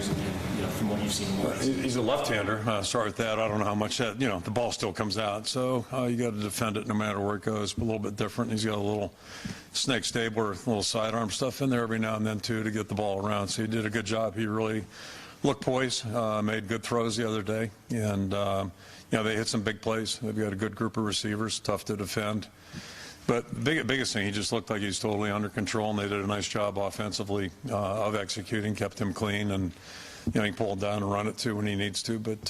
years, and from what you've seen. He's a left-hander. Start with that. I don't know how much that, the ball still comes out, so you got to defend it no matter where it goes. But a little bit different. He's got a little snake stabler, little sidearm stuff in there every now and then too to get the ball around. So he did a good job. He really looked poised, made good throws the other day, and they hit some big plays. They've got a good group of receivers, tough to defend. But the biggest thing, he just looked like he's totally under control, and they did a nice job offensively of executing, kept him clean, and he pulled down and run it too when he needs to. But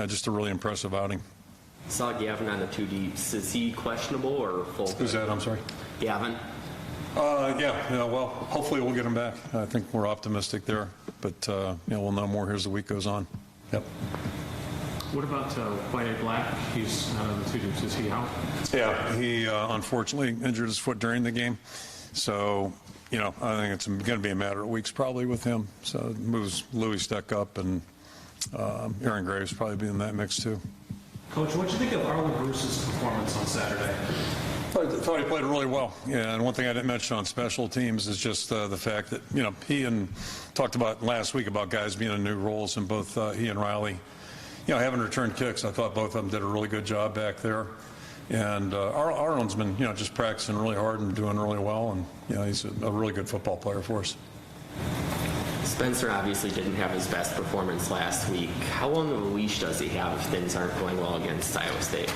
just a really impressive outing. Saw Gavin on the 2 deeps. Is he questionable or full? Who's that? I'm sorry. Gavin. Well, hopefully we'll get him back. I think we're optimistic there, but we'll know more here as the week goes on. Yep. What about Quay Black? He's not on the 2 deeps. Is he out? Yeah, he unfortunately injured his foot during the game. So, I think it's going to be a matter of weeks probably with him. So it moves Louis Steck up, and Aaron Graves probably be in that mix too. Coach, what did you think of Arlen Bruce's performance on Saturday? I thought he played really well. And one thing I didn't mention on special teams is just the fact that, he and talked about last week about guys being in new roles, and both he and Riley, having returned kicks. I thought both of them did a really good job back there. And Arlen's been, just practicing really hard and doing really well. And, he's a really good football player for us. Spencer obviously didn't have his best performance last week. How long of a leash does he have if things aren't going well against Iowa State?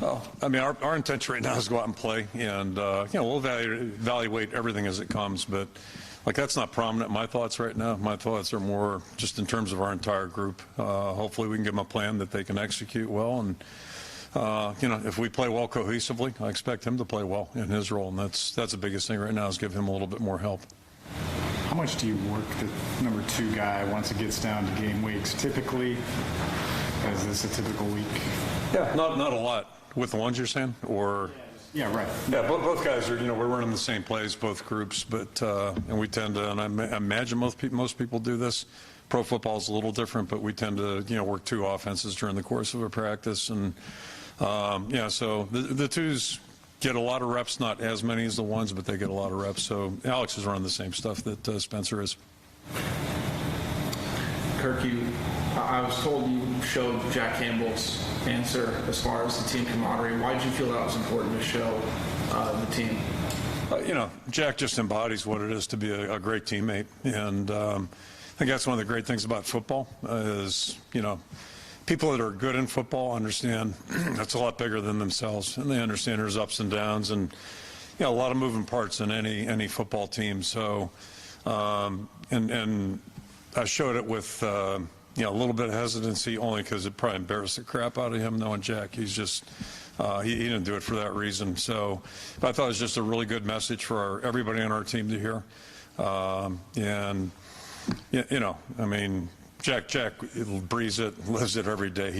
Well, our intention right now is to go out and play, and we'll evaluate everything as it comes. But that's not prominent in my thoughts right now. My thoughts are more just in terms of our entire group. Hopefully, we can give them a plan that they can execute well, and if we play well cohesively, I expect him to play well in his role, and that's the biggest thing right now is give him a little bit more help. How much do you work the number 2 guy once it gets down to game weeks? Typically, is this a typical week? Yeah, not a lot. With the ones you're saying, or? Yeah, right. Yeah, both guys are, we're running the same plays, both groups, but, and we tend to, and I imagine most people do this. Pro football is a little different, but we tend to, work 2 offenses during the course of a practice. And, so the 2s get a lot of reps, not as many as the 1s, but they get a lot of reps. So Alex is running the same stuff that Spencer is. Kirk, I was told you showed Jack Campbell's answer as far as the team camaraderie. Why did you feel that was important to show the team? Jack just embodies what it is to be a great teammate. And I think that's one of the great things about football is, people that are good in football understand that's a lot bigger than themselves. And they understand there's ups and downs and, a lot of moving parts in any football team. So, and I showed it with, a little bit of hesitancy only because it probably embarrassed the crap out of him knowing Jack. He's just, he didn't do it for that reason. So I thought it was just a really good message for everybody on our team to hear. Jack breathes it, lives it every day.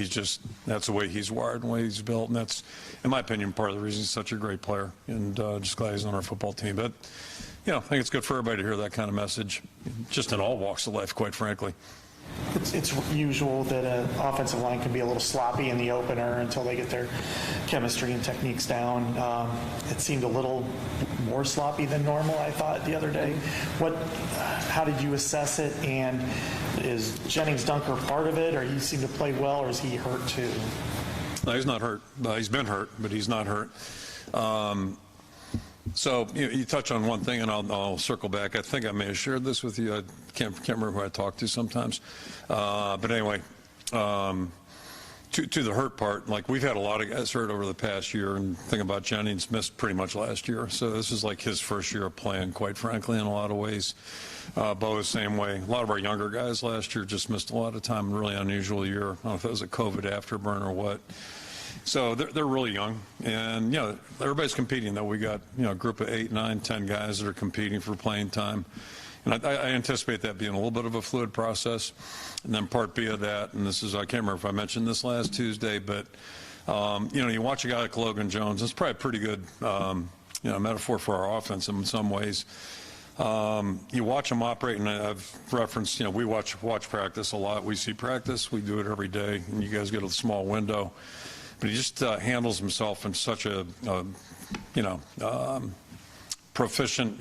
That's the way he's wired and the way he's built. And that's, in my opinion, part of the reason he's such a great player. And just glad he's on our football team. But, I think it's good for everybody to hear that kind of message, just in all walks of life, quite frankly. It's usual that an offensive line can be a little sloppy in the opener until they get their chemistry and techniques down. It seemed a little more sloppy than normal, I thought, the other day. How did you assess it? And is Jennings Dunker part of it, or he seemed to play well, or is he hurt too? No, he's not hurt. He's been hurt, but he's not hurt. So you touch on one thing, and I'll circle back. I think I may have shared this with you. I can't remember who I talk to sometimes. But anyway, to the hurt part, we've had a lot of guys hurt over the past year, and think about Jennings missed pretty much last year. So this is like his first year of playing, quite frankly, in a lot of ways. Bo the same way. A lot of our younger guys last year just missed a lot of time. Really unusual year. I don't know if it was a COVID afterburn or what. So they're really young, and everybody's competing. Though we got a group of 8, 9, 10 guys that are competing for playing time, and I anticipate that being a little bit of a fluid process. And then part B of that, and this is, I can't remember if I mentioned this last Tuesday, but you watch a guy like Logan Jones. It's probably a pretty good metaphor for our offense in some ways. You watch him operate, and I've referenced, we watch practice a lot. We see practice, we do it every day, and you guys get a small window. But he just handles himself in such a, proficient,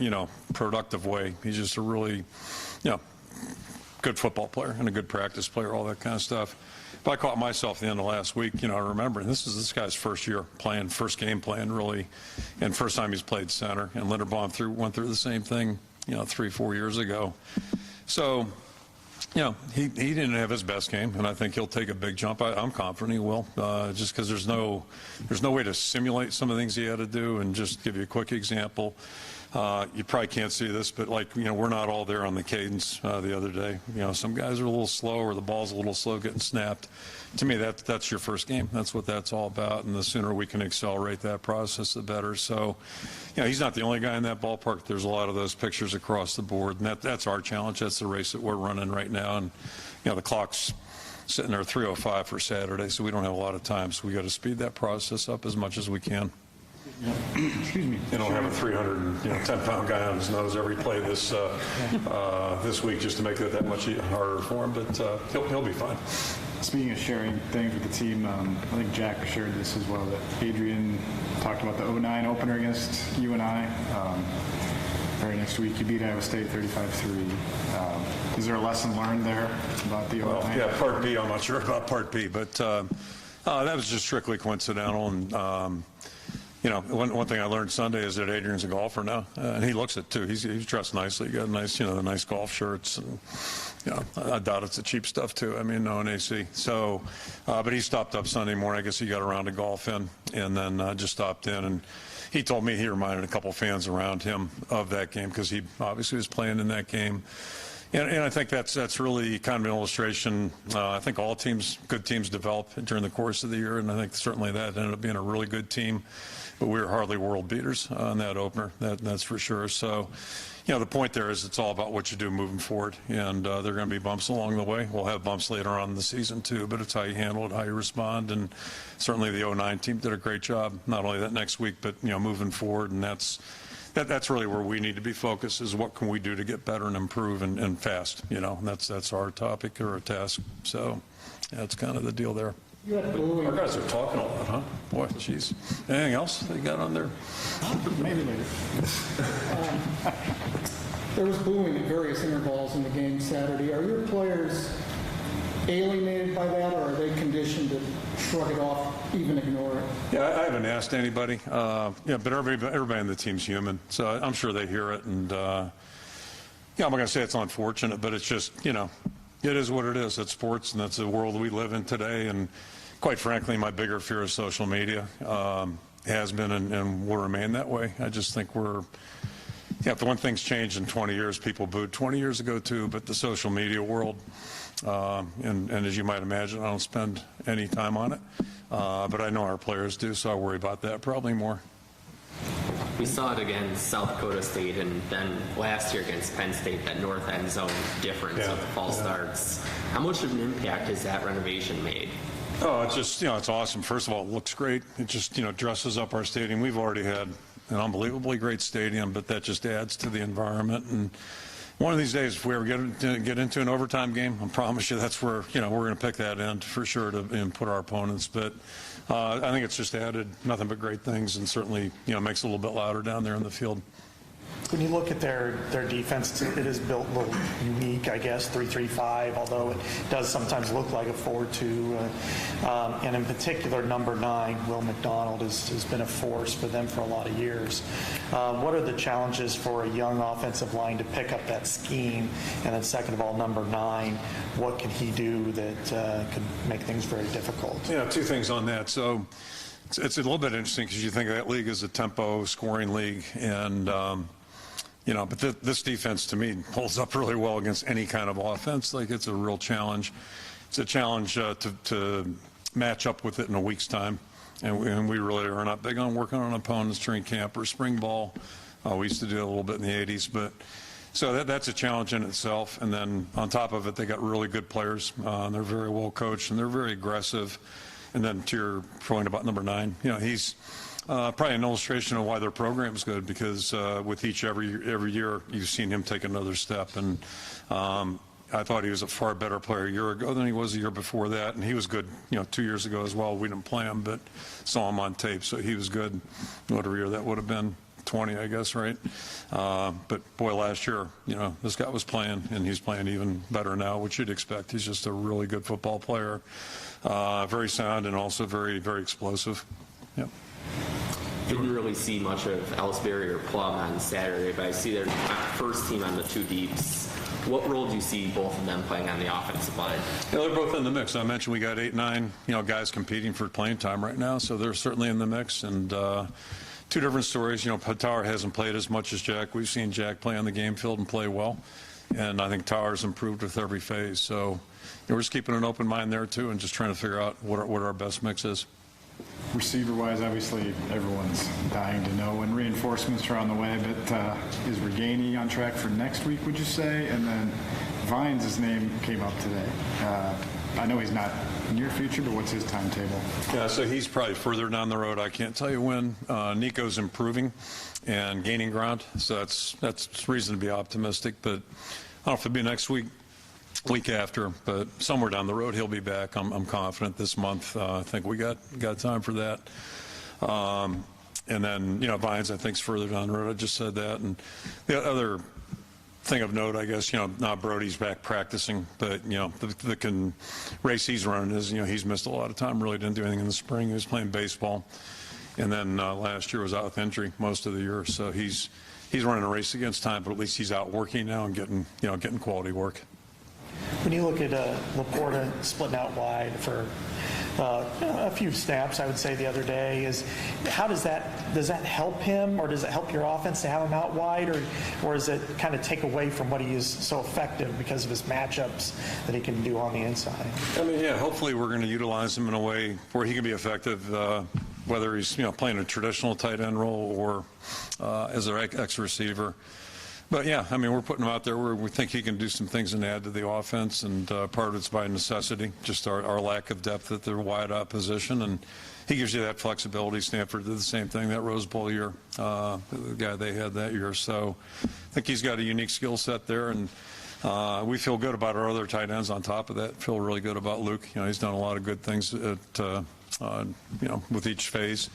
productive way. He's just a really, good football player and a good practice player, all that kind of stuff. But I caught myself at the end of last week, remembering this guy's first year playing, first game playing really, and first time he's played center. And Linderbaum went through the same thing, 3-4 years ago. So, he didn't have his best game, and I think he'll take a big jump. I'm confident he will, just because there's no way to simulate some of the things he had to do. And just give you a quick example. You probably can't see this, but we're not all there on the cadence the other day. Some guys are a little slow, or the ball's a little slow getting snapped. To me, that's your first game. That's what that's all about, and the sooner we can accelerate that process, the better. So, he's not the only guy in that ballpark. There's a lot of those pictures across the board, and that's our challenge. That's the race that we're running right now, and the clock's sitting there 3:05 for Saturday, so we don't have a lot of time. So we got to speed that process up as much as we can. Excuse me. They don't have a 310-pound guy on his nose every play this week just to make it that much harder for him, but he'll be fine. Speaking of sharing things with the team, I think Jack shared this as well, that Adrian talked about the 09 opener against UNI. Very next week, you beat Iowa State 35-3. Is there a lesson learned there about the 09? Well, yeah, Part B, I'm not sure about Part B, but that was just strictly coincidental. And one thing I learned Sunday is that Adrian's a golfer now, and he looks it too. He's dressed nicely. He got nice, the nice golf shirts, and I doubt it's the cheap stuff too. I mean, no an AC. So, but he stopped up Sunday morning. I guess he got around to golf in, and then just stopped in. And he told me he reminded a couple fans around him of that game because he obviously was playing in that game. And I think that's really kind of an illustration. I think all good teams develop during the course of the year, and I think certainly that ended up being a really good team. But we were hardly world beaters on that opener, that's for sure. So, the point there is it's all about what you do moving forward, and there are going to be bumps along the way. We'll have bumps later on in the season too, but it's how you handle it, how you respond, and certainly the 09 team did a great job, not only that next week, but moving forward, and that's really where we need to be focused, is what can we do to get better and improve and fast, that's our topic or our task. So that's kind of the deal there. Our guys are talking a lot, huh? Boy, jeez. Anything else they got on there? Maybe later. There was booing at various intervals in the game Saturday. Are your players alienated by that, or are they conditioned to shrug it off, even ignore it? Yeah, I haven't asked anybody. But everybody on the team's human, so I'm sure they hear it. And I'm not going to say it's unfortunate, but it's just, it is what it is. It's sports, and that's the world we live in today. And quite frankly, my bigger fear is social media. Has been and will remain that way. I just think if one thing's changed in 20 years, people booed 20 years ago too, but the social media world, and as you might imagine, I don't spend any time on it, but I know our players do, so I worry about that probably more. We saw it against South Dakota State, and then last year against Penn State, that north end zone difference with the false starts. How much of an impact has that renovation made? Oh, it's just, it's awesome. First of all, it looks great. It just, dresses up our stadium. We've already had an unbelievably great stadium, but that just adds to the environment. And one of these days, if we ever get into an overtime game, I promise you that's where, we're going to pick that end for sure to put our opponents. But I think it's just added nothing but great things, and certainly, makes it a little bit louder down there in the field. When you look at their defense, it is built a little unique, I guess, 3-3-5, although it does sometimes look like a 4-2. And in particular, number 9, Will McDonald, has been a force for them for a lot of years. What are the challenges for a young offensive line to pick up that scheme? And then second of all, number 9, what can he do that could make things very difficult? Yeah, two things on that. So it's a little bit interesting because you think that league is a tempo scoring league, and but this defense, to me, holds up really well against any kind of offense. Like, it's a real challenge. It's a challenge to match up with it in a week's time. And we really are not big on working on opponents during camp or spring ball. We used to do it a little bit in the 80s. But so that's a challenge in itself. And then on top of it, they got really good players. They're very well coached, and they're very aggressive. And then to your point about number 9, he's probably an illustration of why their program's good, because with every year you've seen him take another step. And I thought he was a far better player a year ago than he was a year before that, and he was good 2 years ago as well. We didn't play him, but saw him on tape, so he was good whatever year that would have been. 20, I guess, right? But boy, last year, this guy was playing, and he's playing even better now, which you'd expect. He's just a really good football player, very sound, and also very, very explosive. Yep. Didn't really see much of Ellsbury or Plum on Saturday, but I see their first team on the two deeps. What role do you see both of them playing on the offensive line? Yeah, they're both in the mix. I mentioned we got 8, 9, guys competing for playing time right now, so they're certainly in the mix. And two different stories. Tower hasn't played as much as Jack. We've seen Jack play on the game field and play well, and I think Tower's improved with every phase. So we're just keeping an open mind there too, and just trying to figure out what our best mix is. Receiver-wise, obviously, everyone's dying to know when reinforcements are on the way, but is Reganey on track for next week, would you say? And then Vines' name came up today. I know he's not near future, but what's his timetable? Yeah, so he's probably further down the road. I can't tell you when. Nico's improving and gaining ground, so that's reason to be optimistic, but I don't know if it'll be next week. Week after, but somewhere down the road he'll be back. I'm confident this month. I think we got time for that. And then Vines I think is further down the road. I just said that. And the other thing of note, I guess, now Brody's back practicing, but the race he's running is he's missed a lot of time. Really didn't do anything in the spring. He was playing baseball, and then last year was out with injury most of the year. So he's running a race against time, but at least he's out working now and getting quality work. When you look at Laporta splitting out wide for a few snaps, I would say the other day, does that help him, or does it help your offense to have him out wide, or does it kind of take away from what he is so effective because of his matchups that he can do on the inside? I mean, yeah, hopefully we're going to utilize him in a way where he can be effective, whether he's playing a traditional tight end role or as an X receiver. But yeah, I mean, we're putting him out there where we think he can do some things and add to the offense, and part of it's by necessity, just our lack of depth at the wide out position, and he gives you that flexibility. Stanford did the same thing that Rose Bowl year, the guy they had that year. So I think he's got a unique skill set there, and we feel good about our other tight ends on top of that. Feel really good about Luke. He's done a lot of good things with each phase.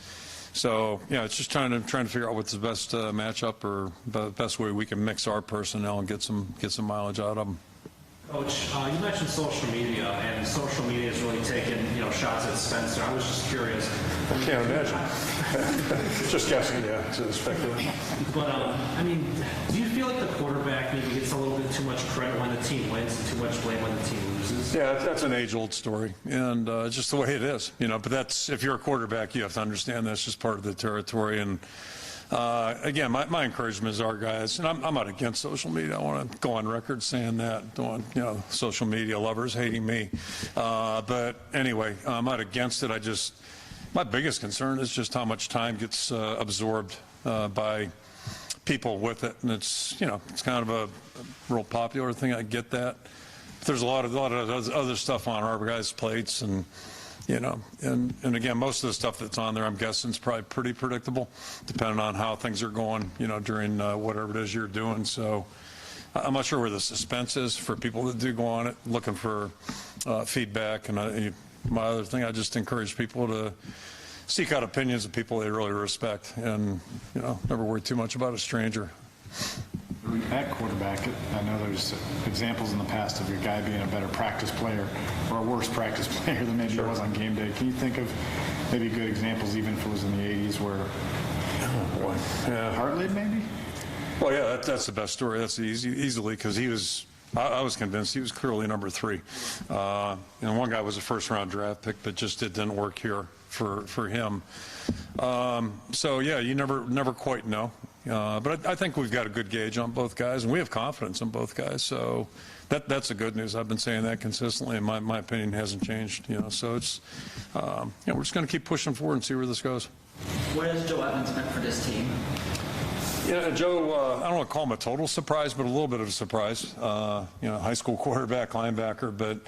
So yeah, it's just trying to figure out what's the best matchup or the best way we can mix our personnel and get some mileage out of them. Coach, you mentioned social media, and social media has really taken shots at Spencer. I was just curious. I can't imagine. Just guessing, yeah, it's speculative. But I mean, do you feel like the quarterback maybe gets a little bit too much credit when the team wins and too much blame when the team loses? Yeah, that's an age-old story, and just the way it is, But that's, if you're a quarterback, you have to understand that's just part of the territory. And again, my encouragement is our guys, and I'm not against social media. I want to go on record saying that. Don't want social media lovers hating me. But anyway, I'm not against it. My biggest concern is just how much time gets absorbed by people with it, and it's kind of a real popular thing. I get that. But there's a lot of other stuff on our guys' plates, and and again, most of the stuff that's on there, I'm guessing, is probably pretty predictable, depending on how things are going, during whatever it is you're doing. So I'm not sure where the suspense is for people that do go on it, looking for feedback. And my other thing, I just encourage people to seek out opinions of people they really respect, and never worry too much about a stranger. At quarterback, I know there's examples in the past of your guy being a better practice player or a worse practice player than maybe he was on game day. Can you think of maybe good examples, even if it was in the 80s, where Hartley maybe? Well, yeah, that's the best story. That's easily, because I was convinced he was clearly number 3. And one guy was a first-round draft pick, but just it didn't work here for him. So yeah, you never quite know. But I think we've got a good gauge on both guys, and we have confidence in both guys. So that's the good news. I've been saying that consistently, and my opinion hasn't changed. So it's we're just going to keep pushing forward and see where this goes. What has Joe Evans meant for this team? Yeah, Joe, I don't want to call him a total surprise, but a little bit of a surprise. High school quarterback, linebacker, but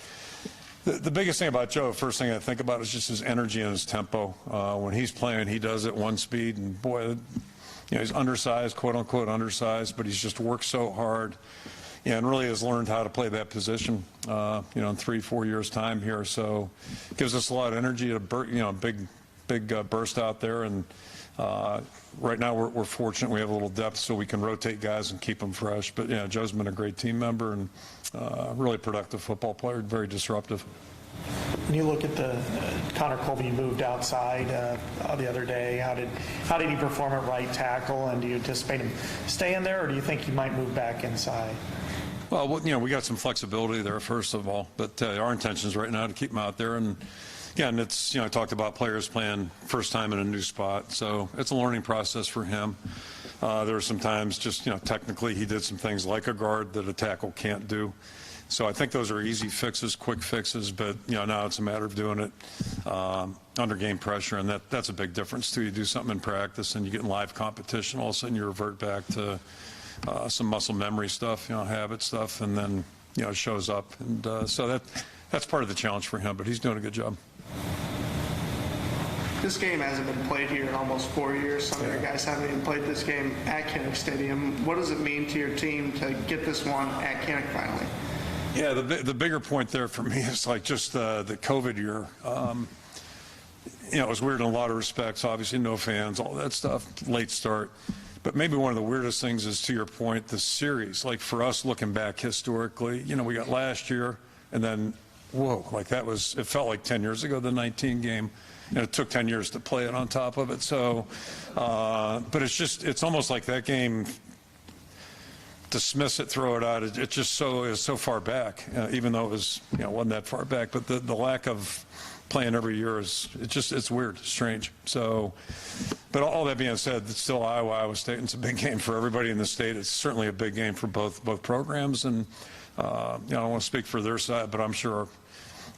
the biggest thing about Joe, first thing I think about is just his energy and his tempo. When he's playing, he does it one speed, and boy, he's undersized, quote unquote undersized, but he's just worked so hard and really has learned how to play that position, in 3-4 years' time here. So gives us a lot of energy, big burst out there, and Right now, we're fortunate we have a little depth so we can rotate guys and keep them fresh. But, yeah, Joe's been a great team member and really productive football player, very disruptive. When you look at the Connor Colby moved outside the other day, how did he perform at right tackle, and do you anticipate him staying there, or do you think he might move back inside? Well, you know, we got some flexibility there, first of all, but our intention is right now to keep him out there. And again, it's, you know, I talked about players playing first time in a new spot, so it's a learning process for him. There were some times just, you know, technically he did some things like a guard that a tackle can't do. So I think those are easy fixes, quick fixes, but, you know, now it's a matter of doing it under game pressure, and that's a big difference, too. You do something in practice and you get in live competition, all of a sudden you revert back to some muscle memory stuff, you know, habit stuff, and then, you know, it shows up. And so that's part of the challenge for him, but he's doing a good job. This game hasn't been played here in almost 4 years. Some of your guys haven't even played this game at Kinnick Stadium. What does it mean to your team to get this one at Kinnick finally? Yeah, the bigger point there for me is like just the COVID year. You know, it was weird in a lot of respects. Obviously, no fans, all that stuff, late start. But maybe one of the weirdest things is, to your point, the series. Like for us, looking back historically, you know, we got last year, and then, whoa, like that was, it felt like 10 years ago, the 19 game. And it took 10 years to play it on top of it. So, but it's almost like that game, dismiss it, throw it out. It just is so far back, even though it was, you know, wasn't that far back. But the lack of playing every year it's weird, strange. So, but all that being said, it's still Iowa State, and it's a big game for everybody in the state. It's certainly a big game for both programs, and you know, I don't want to speak for their side, but I'm sure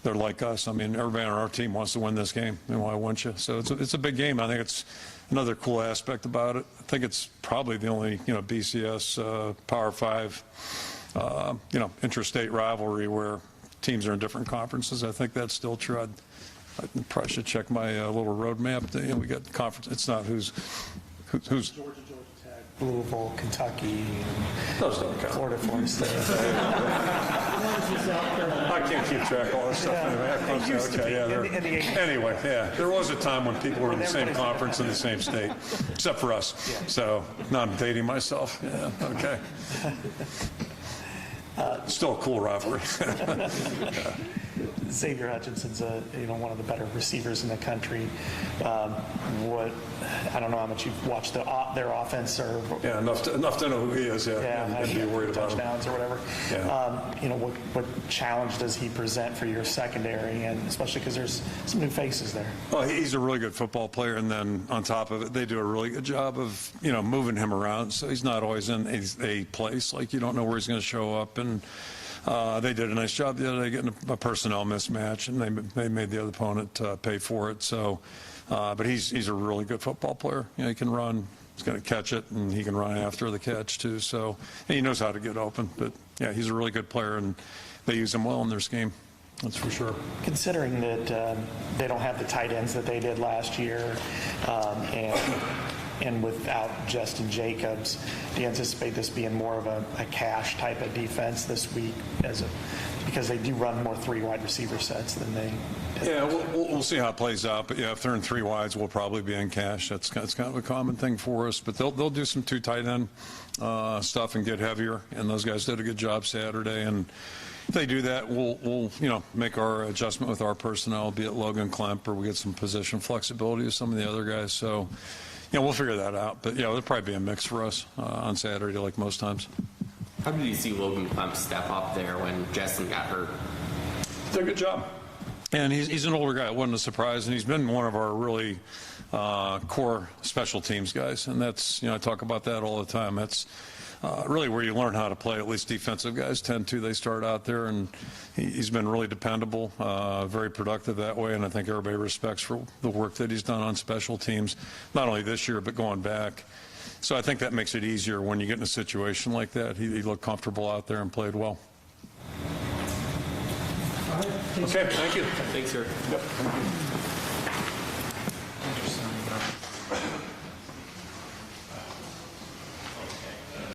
they're like us. I mean, everybody on our team wants to win this game, and why wouldn't you? So it's a big game. I think it's another cool aspect about it. I think it's probably the only, you know, BCS Power 5, you know, interstate rivalry where teams are in different conferences. I think that's still true. I probably should check my little road map. You know, we got conference. It's not who's. Georgia Tech, Louisville, Kentucky, Those don't count. Florida State. I can't keep track of all this stuff. Anyway, anyway, yeah, there was a time when people were in the same conference in the same state, except for us. So now I'm dating myself. Yeah, okay. Still a cool rivalry. Yeah. Xavier Hutchinson's one of the better receivers in the country. I don't know how much you've watched their offense, or enough to know who he is. And be worried about touchdowns him. Or whatever. Yeah. What challenge does he present for your secondary, and especially because there's some new faces there? Well, he's a really good football player, and then on top of it, they do a really good job of moving him around. So he's not always in a place. Like, you don't know where he's going to show up, and they did a nice job the other day getting a personnel mismatch, and they made the other opponent pay for it. So, but he's a really good football player. He can run. He's going to catch it, and he can run after the catch too. So, and he knows how to get open. But yeah, he's a really good player, and they use him well in their scheme. That's for sure. Considering that they don't have the tight ends that they did last year, and without Justin Jacobs, do you anticipate this being more of a cash type of defense this week, because they do run more 3 wide receiver sets than they did? Yeah, we'll see how it plays out. But yeah, if they're in 3 wides, we'll probably be in cash. That's kind of a common thing for us. But they'll do some 2 tight end stuff and get heavier. And those guys did a good job Saturday. And if they do that, we'll make our adjustment with our personnel, be it Logan Klemp, or we get some position flexibility with some of the other guys. So, we'll figure that out. But yeah, it'll probably be a mix for us on Saturday, like most times. How did you see Logan Klemp step up there when Justin got hurt? Did a good job. And he's an older guy. It wasn't a surprise. And he's been one of our really core special teams guys. And that's, I talk about that all the time. That's really where you learn how to play. At least defensive guys tend to. They start out there, and he's been really dependable, very productive that way. And I think everybody respects for the work that he's done on special teams, not only this year, but going back. So I think that makes it easier when you get in a situation like that. He looked comfortable out there and played well. Okay, thank you. Thanks, sir. Yep.